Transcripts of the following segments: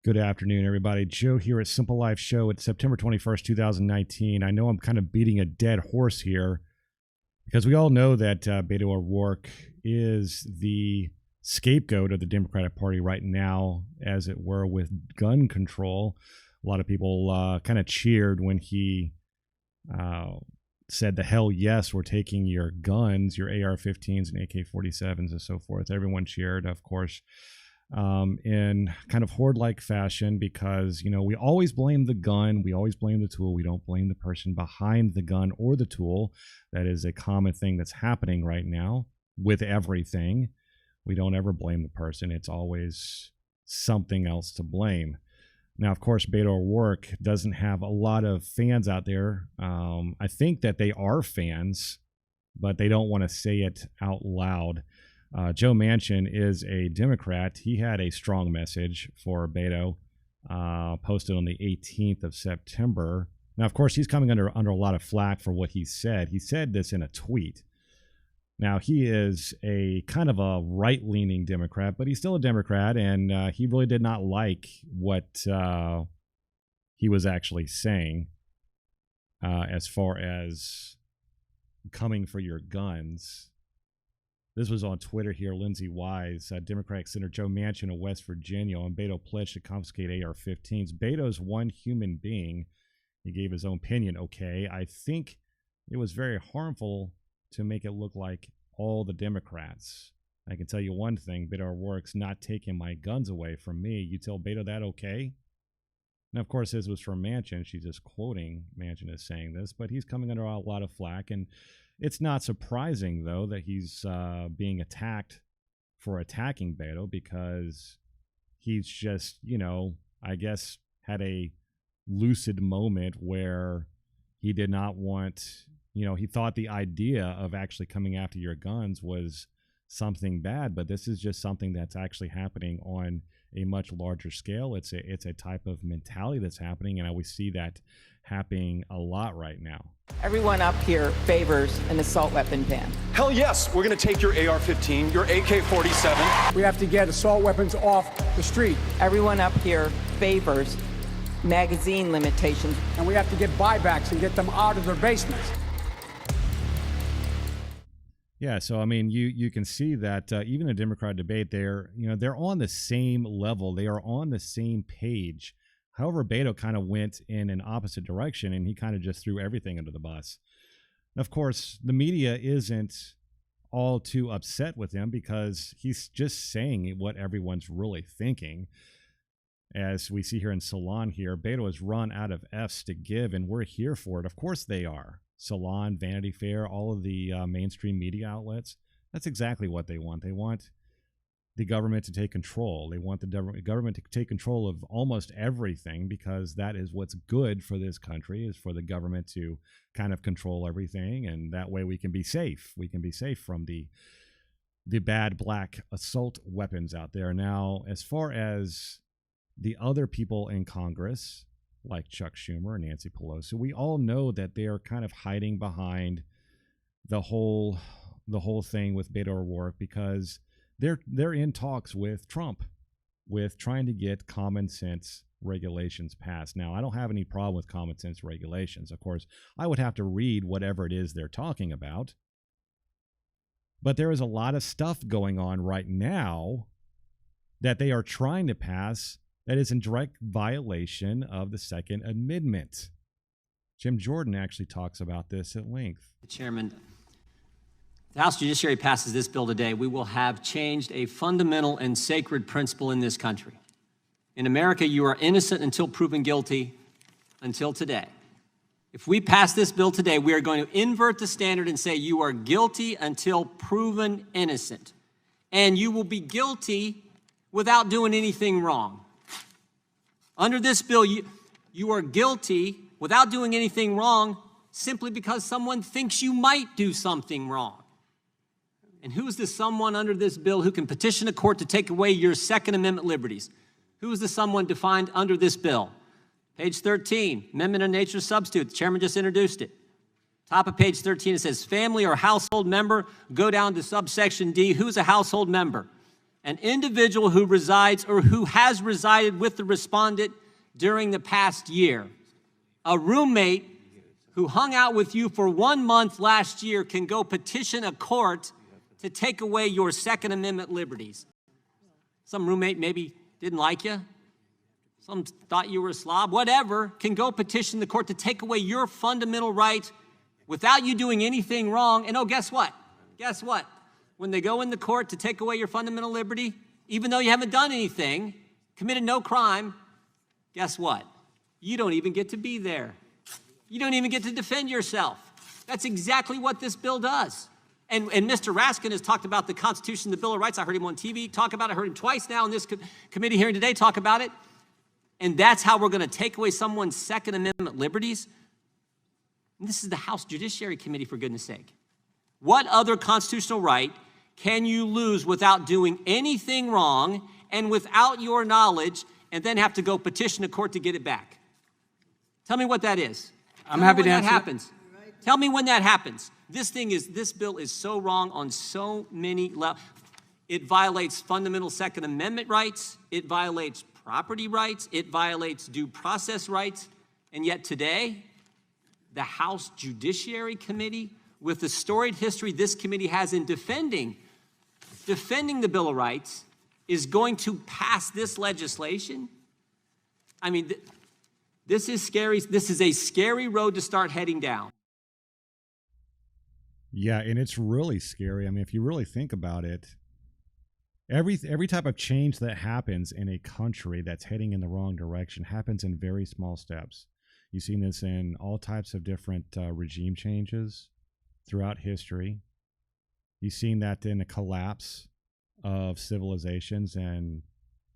Good afternoon, everybody. Joe here at Simple Life Show. It's September 21st, 2019. I know I'm kind of beating a dead horse here because we all know that Beto O'Rourke is the scapegoat of the Democratic Party right now, as it were, with gun control. A lot of people kind of cheered when he said, the hell yes, we're taking your guns, your AR-15s and AK-47s and so forth. Everyone cheered, of course, in kind of horde-like fashion because, you know, we always blame the gun. We always blame the tool. We don't blame the person behind the gun or the tool. That is a common thing that's happening right now with everything. We don't ever blame the person. It's always something else to blame. Now, of course, Beto O'Rourke doesn't have a lot of fans out there. I think that they are fans, but they don't want to say it out loud. Joe Manchin is a Democrat. He had a strong message for Beto, posted on the 18th of September. Now, of course, he's coming under a lot of flack for what he said. He said this in a tweet. Now, he is a kind of a right-leaning Democrat, but he's still a Democrat, and he really did not like what he was actually saying as far as coming for your guns. This was on Twitter here. Lindsey Wise, Democratic Senator Joe Manchin of West Virginia, on Beto pledged to confiscate AR-15s. Beto's one human being. He gave his own opinion. Okay, I think it was very harmful to make it look like all the Democrats. I can tell you one thing, Beto O'Rourke's not taking my guns away from me. You tell Beto that, okay? Now, of course, this was from Manchin. She's just quoting Manchin as saying this, but he's coming under a lot of flack, and it's not surprising, though, that he's being attacked for attacking Beto because he's just, you know, I guess had a lucid moment where he did not want, you know, he thought the idea of actually coming after your guns was something bad, but this is just something that's actually happening on a much larger scale. It's a type of mentality that's happening, and we see that happening a lot right now. Everyone up here favors an assault weapon ban. Hell yes, we're going to take your AR-15, your AK-47. We have to get assault weapons off the street. Everyone up here favors magazine limitations. And we have to get buybacks and get them out of their basements. Yeah, so I mean, you can see that even in a Democrat debate, they're on the same level. They are on the same page. However, Beto kind of went in an opposite direction, and he kind of just threw everything under the bus. And of course, the media isn't all too upset with him because he's just saying what everyone's really thinking. As we see here in Salon here, Beto has run out of F's to give, and we're here for it. Of course they are. Salon, Vanity Fair, all of the mainstream media outlets, that's exactly what they want. They want the government to take control. They want the government to take control of almost everything because that is what's good for this country, is for the government to kind of control everything, and that way we can be safe. We can be safe from the bad black assault weapons out there. Now, as far as the other people in Congress, like Chuck Schumer and Nancy Pelosi, we all know that they are kind of hiding behind the whole thing with Beto O'Rourke because they're in talks with Trump, with trying to get common sense regulations passed. Now, I don't have any problem with common sense regulations. Of course, I would have to read whatever it is they're talking about. But there is a lot of stuff going on right now that they are trying to pass that is in direct violation of the Second Amendment. Jim Jordan actually talks about this at length. Chairman, if the House Judiciary passes this bill today, we will have changed a fundamental and sacred principle in this country. In America, you are innocent until proven guilty until today. If we pass this bill today, we are going to invert the standard and say you are guilty until proven innocent. And you will be guilty without doing anything wrong. Under this bill, you are guilty without doing anything wrong simply because someone thinks you might do something wrong. And who is the someone under this bill who can petition a court to take away your Second Amendment liberties? Who is the someone defined under this bill? Page 13, Amendment of Nature Substitute. The chairman just introduced it. Top of page 13, it says family or household member. Go down to subsection D. Who's a household member? an individual who resides or who has resided with the respondent during the past year. A roommate who hung out with you for 1 month last year can go petition a court to take away your Second Amendment liberties. Some roommate maybe didn't like you. Some thought you were a slob. Whatever, can go petition the court to take away your fundamental right without you doing anything wrong. And oh, guess what? Guess what? When they go in the court to take away your fundamental liberty, even though you haven't done anything, committed no crime, guess what? You don't even get to be there. You don't even get to defend yourself. That's exactly what this bill does. And Mr. Raskin has talked about the Constitution, the Bill of Rights. I heard him on TV talk about it. I heard him twice now in this committee hearing today talk about it. And that's how we're going to take away someone's Second Amendment liberties. And this is the House Judiciary Committee, for goodness sake. What other constitutional right can you lose without doing anything wrong and without your knowledge and then have to go petition a court to get it back? Tell me what that is. I'm happy to answer that happens. Tell me when that happens. This bill is so wrong on so many levels. It violates fundamental Second Amendment rights. It violates property rights. It violates due process rights. And yet today, the House Judiciary Committee, with the storied history this committee has in defending the Bill of Rights, is going to pass this legislation. I mean, this is scary. This is a scary road to start heading down. Yeah, and it's really scary. I mean, if you really think about it, every type of change that happens in a country that's heading in the wrong direction happens in very small steps. You've seen this in all types of different regime changes throughout history. You've seen that in the collapse of civilizations and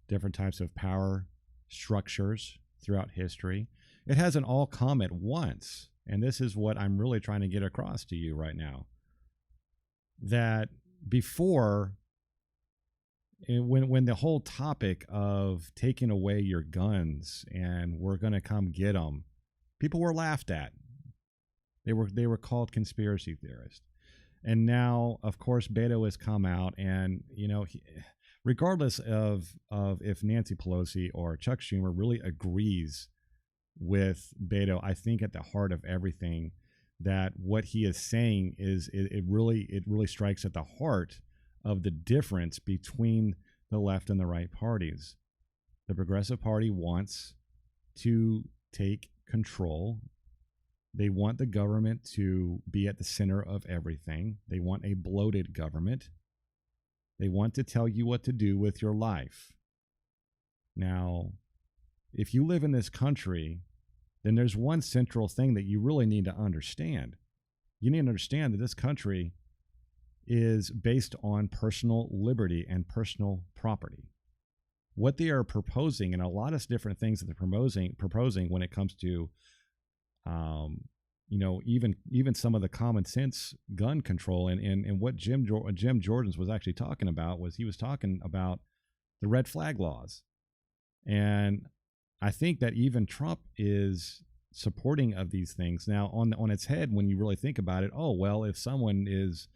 different types of power structures throughout history. It hasn't all come at once. And this is what I'm really trying to get across to you right now. That before, when the whole topic of taking away your guns and we're going to come get them, people were laughed at. They were called conspiracy theorists. And now, of course, Beto has come out and, you know, regardless of if Nancy Pelosi or Chuck Schumer really agrees with Beto, I think at the heart of everything that what he is saying is it really strikes at the heart of the difference between the left and the right parties. The Progressive Party wants to take control. They want the government to be at the center of everything. They want a bloated government. They want to tell you what to do with your life. Now, if you live in this country, then there's one central thing that you really need to understand. You need to understand that this country is based on personal liberty and personal property. What they are proposing, and a lot of different things that they're proposing when it comes to, even some of the common sense gun control, and what Jim Jordan was actually talking about was he was talking about the red flag laws. And I think that even Trump is supporting of these things. Now, on its head, when you really think about it, oh, well, if someone is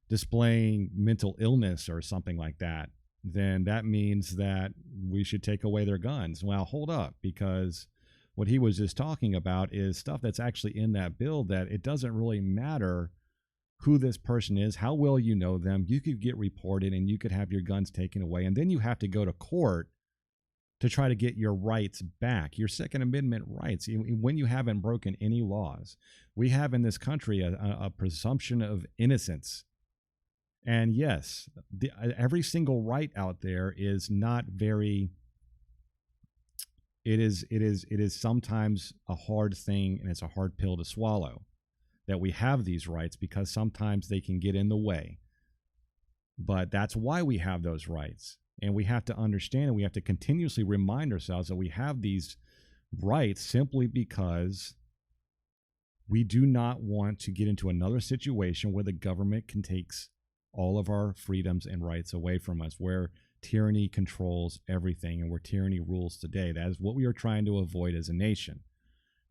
displaying mental illness or something like that, then that means that we should take away their guns. Well, hold up, because what he was just talking about is stuff that's actually in that bill that it doesn't really matter who this person is, how well you know them. You could get reported and you could have your guns taken away, and then you have to go to court to try to get your rights back, your Second Amendment rights, when you haven't broken any laws. We have in this country a presumption of innocence. And yes, every single right out there is not very, it is sometimes a hard thing, and it's a hard pill to swallow, that we have these rights, because sometimes they can get in the way. But that's why we have those rights. And we have to understand, and we have to continuously remind ourselves that we have these rights simply because we do not want to get into another situation where the government can take all of our freedoms and rights away from us, where tyranny controls everything and where tyranny rules today. That is what we are trying to avoid as a nation.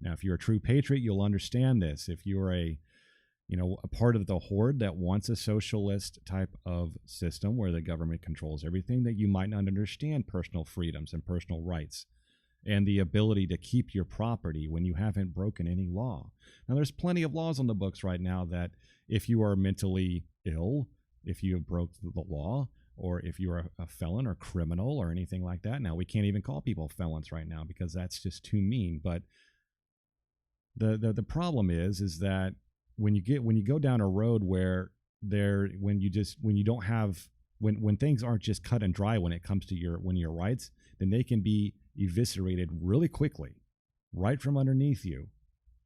Now, if you're a true patriot, you'll understand this. If you're a a part of the horde that wants a socialist type of system where the government controls everything, that you might not understand personal freedoms and personal rights and the ability to keep your property when you haven't broken any law. Now, there's plenty of laws on the books right now that if you are mentally ill, if you have broke the law, or if you're a felon or criminal or anything like that. Now, we can't even call people felons right now because that's just too mean. But the problem is that when you go down a road where when things aren't just cut and dry when it comes to your rights, then they can be eviscerated really quickly, right from underneath you.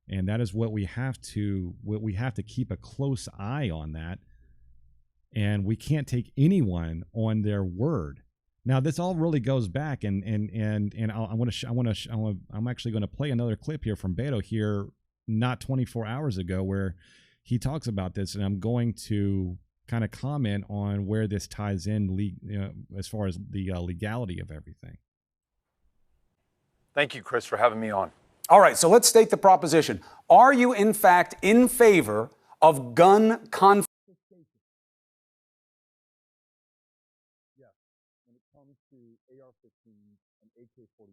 And that is what we have to keep a close eye on that. And we can't take anyone on their word. Now, this all really goes back, and I'm actually going to play another clip here from Beto here, not 24 hours ago, where he talks about this, and I'm going to kind of comment on where this ties in as far as the legality of everything. Thank you, Chris, for having me on. All right, so let's state the proposition. Are you, in fact, in favor of gun confiscation? AR-15 and AK-47,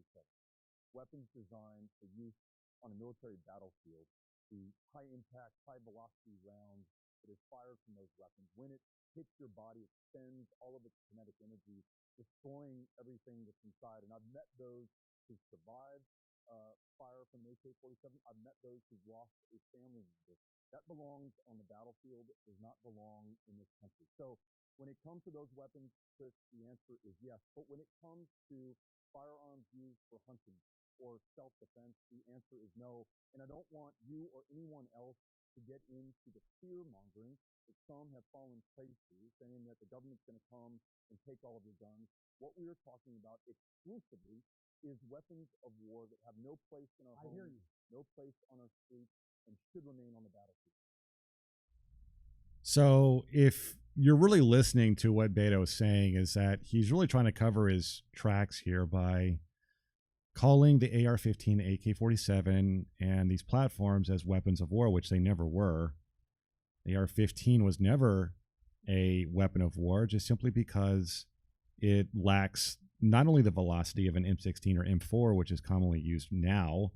weapons designed for use on a military battlefield. The high-impact, high-velocity rounds that is fired from those weapons, when it hits your body, it spends all of its kinetic energy, destroying everything that's inside. And I've met those who survived fire from an AK-47. I've met those who've lost a family member. That belongs on the battlefield. It does not belong in this country. So when it comes to those weapons, Chris, the answer is yes. But when it comes to firearms used for hunting or self-defense, the answer is no. And I don't want you or anyone else to get into the fear-mongering that some have fallen prey to, saying that the government's going to come and take all of your guns. What we are talking about exclusively is weapons of war that have no place in our homes, no place on our streets, and should remain on the battlefield. So if you're really listening to what Beto is saying, is that he's really trying to cover his tracks here by calling the AR-15, AK-47, and these platforms as weapons of war, which they never were. The AR-15 was never a weapon of war, just simply because it lacks not only the velocity of an M16 or M4, which is commonly used now,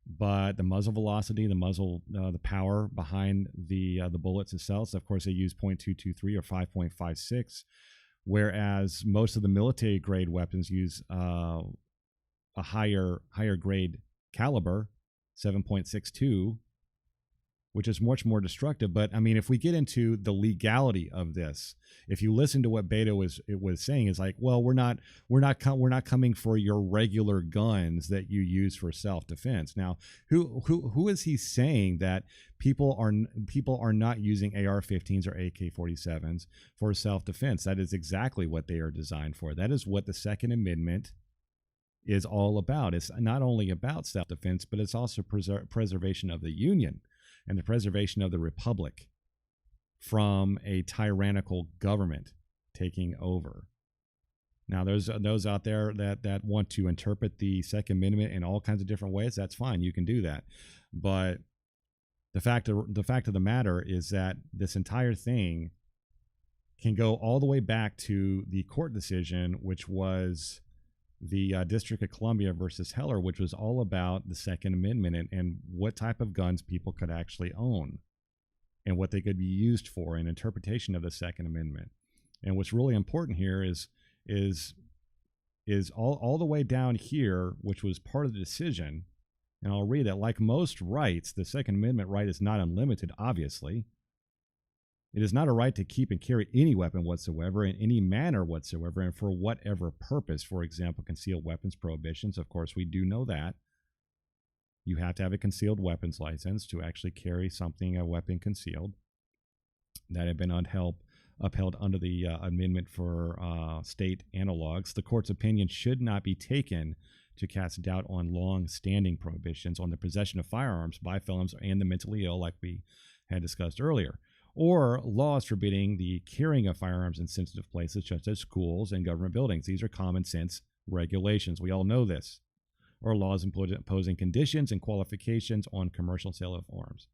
but the muzzle velocity, the power behind the bullets itself. So of course, they use .223 or 5.56, whereas most of the military grade weapons use a higher grade caliber, 7.62, which is much more destructive. But I mean, if we get into the legality of this, if you listen to what Beto was saying, is like, well, we're not coming for your regular guns that you use for self-defense. Now, who is he saying that people are not using AR-15s or AK-47s for self-defense? That is exactly what they are designed for. That is what the Second Amendment is all about. It's not only about self-defense, but it's also preservation of the Union and the preservation of the Republic from a tyrannical government taking over. Now, there's those out there that want to interpret the Second Amendment in all kinds of different ways. That's fine. You can do that. But the fact of the matter is that this entire thing can go all the way back to the court decision, which was the District of Columbia versus Heller, which was all about the Second Amendment and what type of guns people could actually own and what they could be used for in interpretation of the Second Amendment. And what's really important here is all the way down here, which was part of the decision. And I'll read that. Like most rights, the Second Amendment right is not unlimited, obviously. It is not a right to keep and carry any weapon whatsoever in any manner whatsoever and for whatever purpose. For example, concealed weapons prohibitions. Of course, we do know that. You have to have a concealed weapons license to actually carry a weapon concealed. That had been upheld under the amendment for state analogs. The court's opinion should not be taken to cast doubt on long-standing prohibitions on the possession of firearms by felons and the mentally ill, like we had discussed earlier, or laws forbidding the carrying of firearms in sensitive places such as schools and government buildings. These are common sense regulations. We all know this. Or laws imposing conditions and qualifications on commercial sale of arms.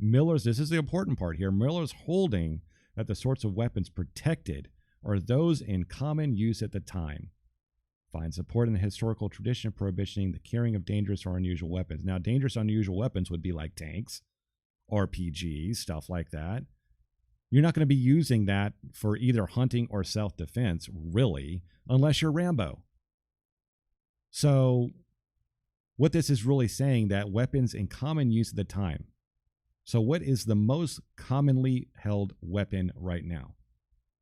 Miller's, this is the important part here, Miller's holding that the sorts of weapons protected are those in common use at the time. Find support in the historical tradition of prohibiting the carrying of dangerous or unusual weapons. Now, dangerous, unusual weapons would be like tanks, RPGs, stuff like that. You're not going to be using that for either hunting or self-defense, really, unless you're Rambo. So what this is really saying, that weapons in common use at the time. So what is the most commonly held weapon right now?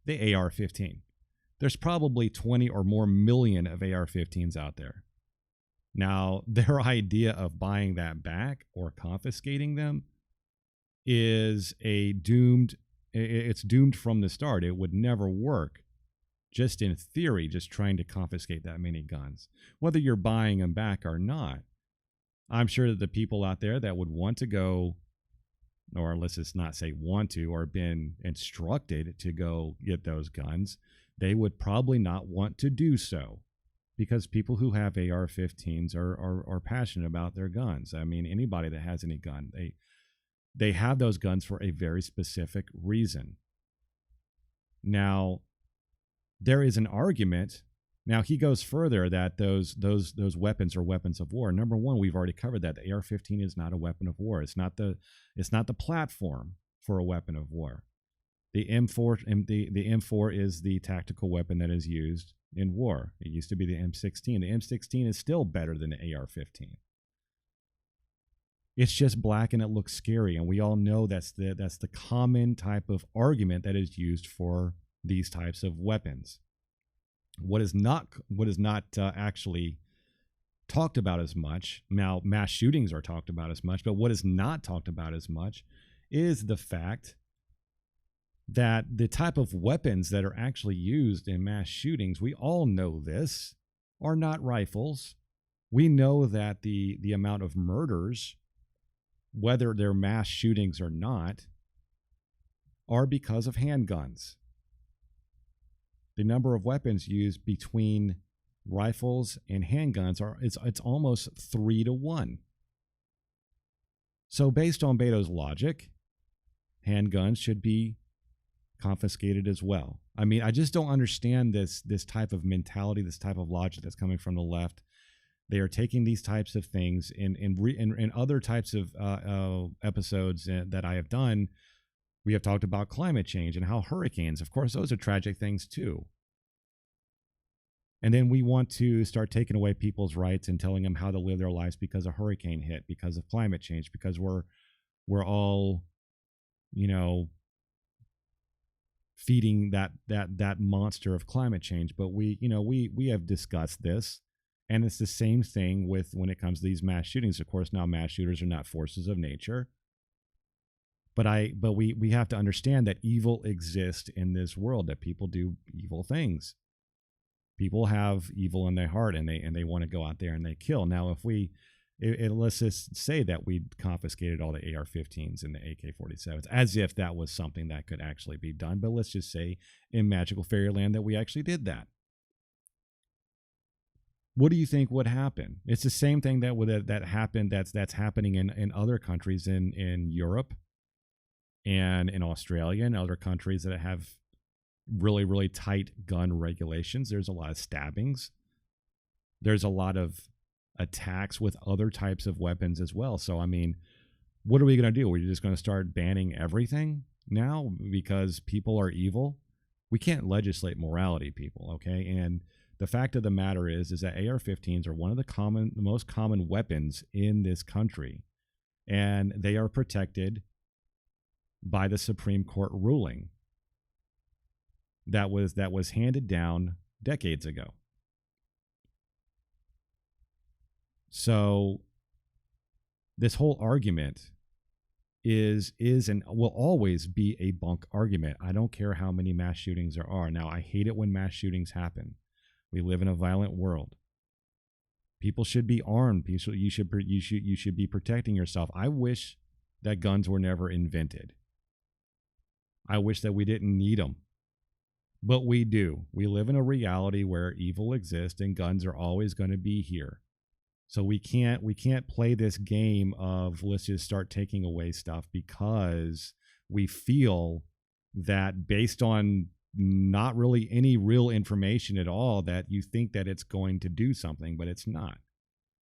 The AR-15. There's probably 20 or more million of AR-15s out there. Now, their idea of buying that back or confiscating them is it's doomed from the start. It would never work. Just in theory, just trying to confiscate that many guns, whether you're buying them back or not. I'm sure that the people out there that would want to go, or let's just not say want to, or been instructed to go get those guns, they would probably not want to do so, because people who have AR-15s are passionate about their guns. I mean, anybody that has any gun, they have those guns for a very specific reason. Now, there is an argument. Now, he goes further that those weapons are weapons of war. Number one, we've already covered that. The AR-15 is not a weapon of war. It's not the platform for a weapon of war. The M4 is the tactical weapon that is used in war. It used to be the M16. The M16 is still better than the AR-15. It's just black and it looks scary, and we all know that's the common type of argument that is used for these types of weapons. What is not actually talked about as much, now mass shootings are talked about as much, but what is not talked about as much is the fact that the type of weapons that are actually used in mass shootings, we all know this, are not rifles. We know that the amount of murders, whether they're mass shootings or not, are because of handguns. The number of weapons used between rifles and handguns it's almost 3 to 1. So based on Beto's logic, handguns should be confiscated as well. I mean, I just don't understand this type of mentality, this type of logic that's coming from the left. They are taking these types of things in other types of episodes that I have done. We have talked about climate change and how hurricanes, of course, those are tragic things too. And then we want to start taking away people's rights and telling them how to live their lives because a hurricane hit, because of climate change, because we're all, feeding that monster of climate change. But we have discussed this, and it's the same thing when it comes to these mass shootings. Of course, now mass shooters are not forces of nature. But we have to understand that evil exists in this world, that people do evil things. People have evil in their heart, and they want to go out there and they kill. Now, let's just say that we confiscated all the AR-15s and the AK-47s, as if that was something that could actually be done. But let's just say in magical fairyland that we actually did that. What do you think would happen? It's the same thing that happened. That's happening in other countries in Europe and in Australia and other countries that have really, really tight gun regulations. There's a lot of stabbings. There's a lot of attacks with other types of weapons as well. So, I mean, what are we going to do? We're just going to start banning everything now because people are evil? We can't legislate morality, people, okay? And the fact of the matter is that AR-15s are one of the most common weapons in this country, and they are protected by the Supreme Court ruling that was handed down decades ago. So this whole argument is and will always be a bunk argument. I don't care how many mass shootings there are. Now, I hate it when mass shootings happen. We live in a violent world. People should be armed. You should be protecting yourself. I wish that guns were never invented. I wish that we didn't need them. But we do. We live in a reality where evil exists and guns are always going to be here. So we can't play this game of let's just start taking away stuff because we feel that based on not really any real information at all that you think that it's going to do something, but it's not.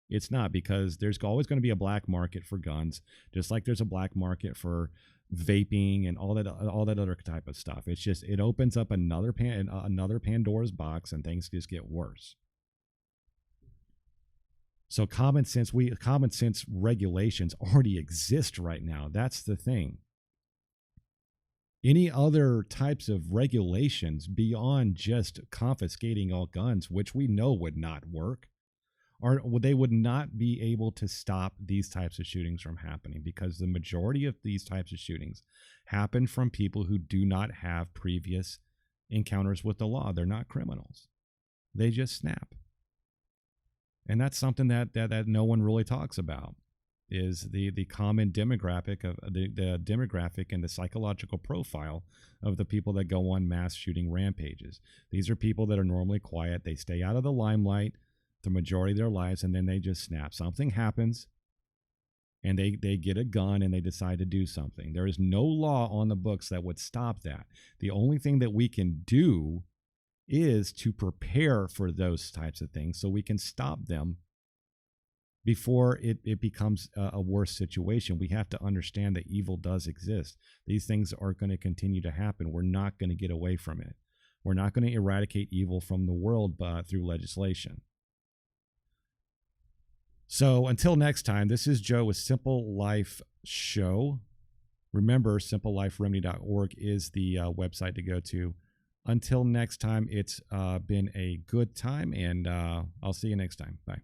It's not, because there's always going to be a black market for guns, just like there's a black market for vaping and all that other type of stuff. It's just, it opens up another Pandora's box, and things just get worse. So common sense regulations already exist right now. That's the thing. Any other types of regulations beyond just confiscating all guns, which we know would not work, or they would not be able to stop these types of shootings from happening, because the majority of these types of shootings happen from people who do not have previous encounters with the law. They're not criminals. They just snap. And that's something that no one really talks about, is the common demographic of the demographic and the psychological profile of the people that go on mass shooting rampages. These are people that are normally quiet. They stay out of the limelight the majority of their lives, and then they just snap. Something happens, and they get a gun and they decide to do something. There is no law on the books that would stop that. The only thing that we can do is to prepare for those types of things so we can stop them before it becomes a worse situation. We have to understand that evil does exist. These things are going to continue to happen. We're not going to get away from it. We're not going to eradicate evil from the world through legislation. So until next time, this is Joe with Simple Life Show. Remember, simpleliferemedy.org is the website to go to. Until next time, it's been a good time, and I'll see you next time. Bye.